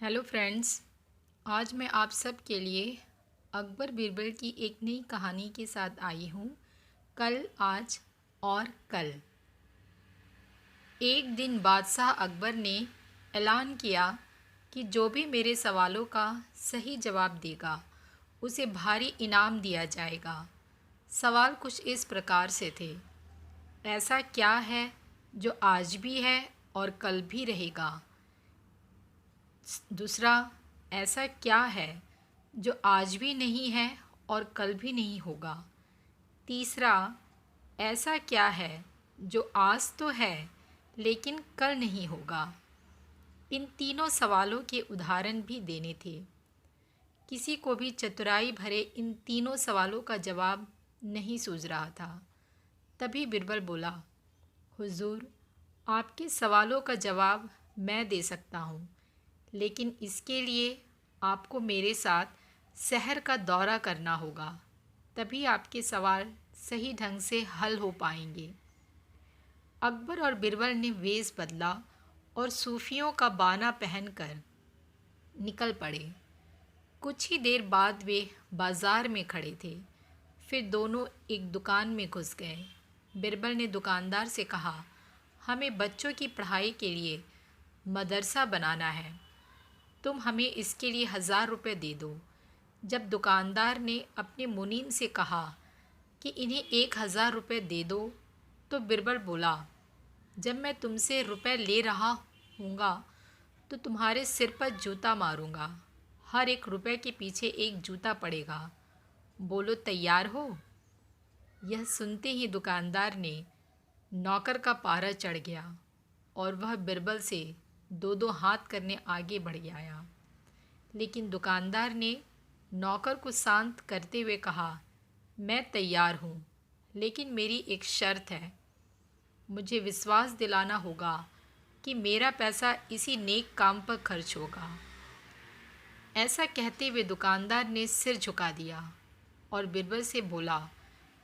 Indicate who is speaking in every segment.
Speaker 1: Hello friends. आज मैं आप सब के लिए अकबर बीरबल की एक नई कहानी के साथ आई हूँ। कल, आज और कल। एक दिन बादशाह अकबर ने ऐलान किया कि जो भी मेरे सवालों का सही जवाब देगा उसे भारी इनाम दिया जाएगा। सवाल कुछ इस प्रकार से थे। ऐसा क्या है जो आज भी है और कल भी रहेगा? दूसरा, ऐसा क्या है जो आज भी नहीं है और कल भी नहीं होगा? तीसरा, ऐसा क्या है जो आज तो है लेकिन कल नहीं होगा? इन तीनों सवालों के उदाहरण भी देने थे। किसी को भी चतुराई भरे इन तीनों सवालों का जवाब नहीं सूझ रहा था। तभी बिरबल बोला, हुजूर, आपके सवालों का जवाब मैं दे सकता हूँ, लेकिन इसके लिए आपको मेरे साथ शहर का दौरा करना होगा। तभी आपके सवाल सही ढंग से हल हो पाएंगे। अकबर और बिरबल ने वेश बदला और सूफियों का बाना पहनकर निकल पड़े। कुछ ही देर बाद वे बाजार में खड़े थे। फिर दोनों एक दुकान में घुस गए। बिरबल ने दुकानदार से कहा, हमें बच्चों की पढ़ाई के लिए मदरसा बनाना है। तुम हमें इसके लिए 1000 रुपये दे दो। जब दुकानदार ने अपने मुनीम से कहा कि इन्हें 1000 रुपये दे दो, तो बिरबल बोला, जब मैं तुमसे रुपए ले रहा हूँगा तो तुम्हारे सिर पर जूता मारूंगा। हर एक रुपए के पीछे एक जूता पड़ेगा। बोलो, तैयार हो? यह सुनते ही दुकानदार ने नौकर का पारा चढ़ गया और वह बिरबल से दो दो हाथ करने आगे बढ़ आया। लेकिन दुकानदार ने नौकर को शांत करते हुए कहा, मैं तैयार हूँ, लेकिन मेरी एक शर्त है। मुझे विश्वास दिलाना होगा कि मेरा पैसा इसी नेक काम पर खर्च होगा। ऐसा कहते हुए दुकानदार ने सिर झुका दिया और बिरबल से बोला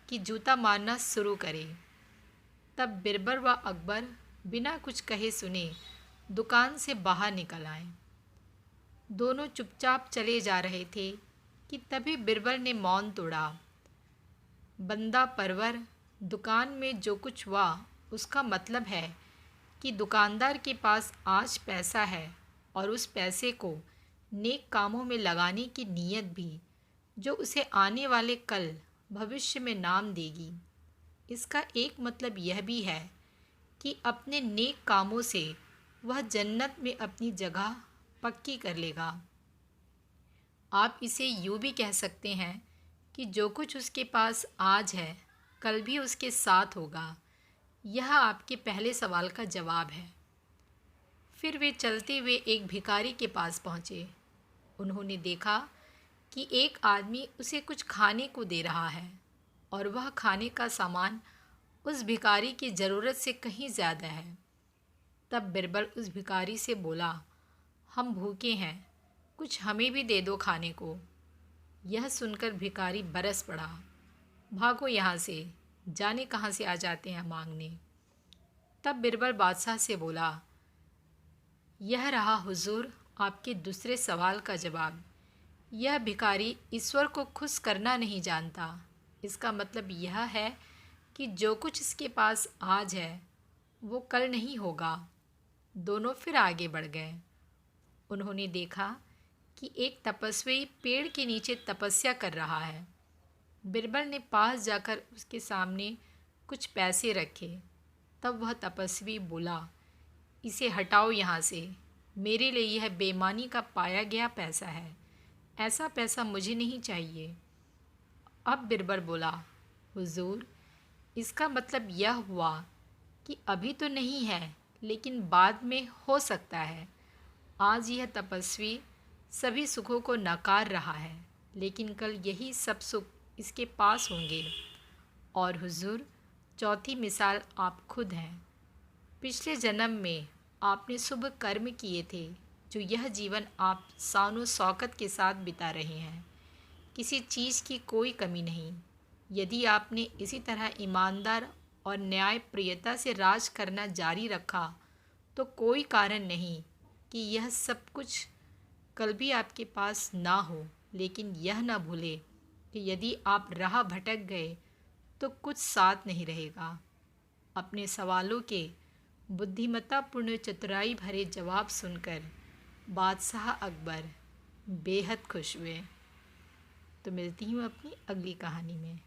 Speaker 1: कि जूता मारना शुरू करे। तब बिरबल व अकबर बिना कुछ कहे सुने दुकान से बाहर निकल आए। दोनों चुपचाप चले जा रहे थे कि तभी बिरबल ने मौन तोड़ा। बंदा परवर, दुकान में जो कुछ हुआ उसका मतलब है कि दुकानदार के पास आज पैसा है और उस पैसे को नेक कामों में लगाने की नीयत भी, जो उसे आने वाले कल भविष्य में नाम देगी। इसका एक मतलब यह भी है कि अपने नेक कामों से वह जन्नत में अपनी जगह पक्की कर लेगा। आप इसे यूँ भी कह सकते हैं कि जो कुछ उसके पास आज है कल भी उसके साथ होगा। यह आपके पहले सवाल का जवाब है। फिर वे चलते हुए एक भिखारी के पास पहुँचे। उन्होंने देखा कि एक आदमी उसे कुछ खाने को दे रहा है और वह खाने का सामान उस भिखारी की ज़रूरत से कहीं ज़्यादा है। तब बिरबल उस भिखारी से बोला, हम भूखे हैं, कुछ हमें भी दे दो खाने को। यह सुनकर भिखारी बरस पड़ा, भागो यहाँ से, जाने कहाँ से आ जाते हैं मांगने। तब बिरबल बादशाह से बोला, यह रहा हुजूर आपके दूसरे सवाल का जवाब। यह भिखारी ईश्वर को खुश करना नहीं जानता। इसका मतलब यह है कि जो कुछ इसके पास आज है वो कल नहीं होगा। दोनों फिर आगे बढ़ गए। उन्होंने देखा कि एक तपस्वी पेड़ के नीचे तपस्या कर रहा है। बिरबल ने पास जाकर उसके सामने कुछ पैसे रखे। तब वह तपस्वी बोला, इसे हटाओ यहाँ से, मेरे लिए यह बेईमानी का पाया गया पैसा है। ऐसा पैसा मुझे नहीं चाहिए। अब बिरबल बोला, हुजूर, इसका मतलब यह हुआ कि अभी तो नहीं है लेकिन बाद में हो सकता है। आज यह तपस्वी सभी सुखों को नकार रहा है, लेकिन कल यही सब सुख इसके पास होंगे। और हुजूर, चौथी मिसाल आप खुद हैं। पिछले जन्म में आपने शुभ कर्म किए थे जो यह जीवन आप शानो शौकत के साथ बिता रहे हैं। किसी चीज़ की कोई कमी नहीं। यदि आपने इसी तरह ईमानदार और न्यायप्रियता से राज करना जारी रखा तो कोई कारण नहीं कि यह सब कुछ कल भी आपके पास ना हो, लेकिन यह ना भूले कि यदि आप राह भटक गए तो कुछ साथ नहीं रहेगा। अपने सवालों के बुद्धिमत्तापूर्ण चतुराई भरे जवाब सुनकर बादशाह अकबर बेहद खुश हुए। तो मिलती हूँ अपनी अगली कहानी में।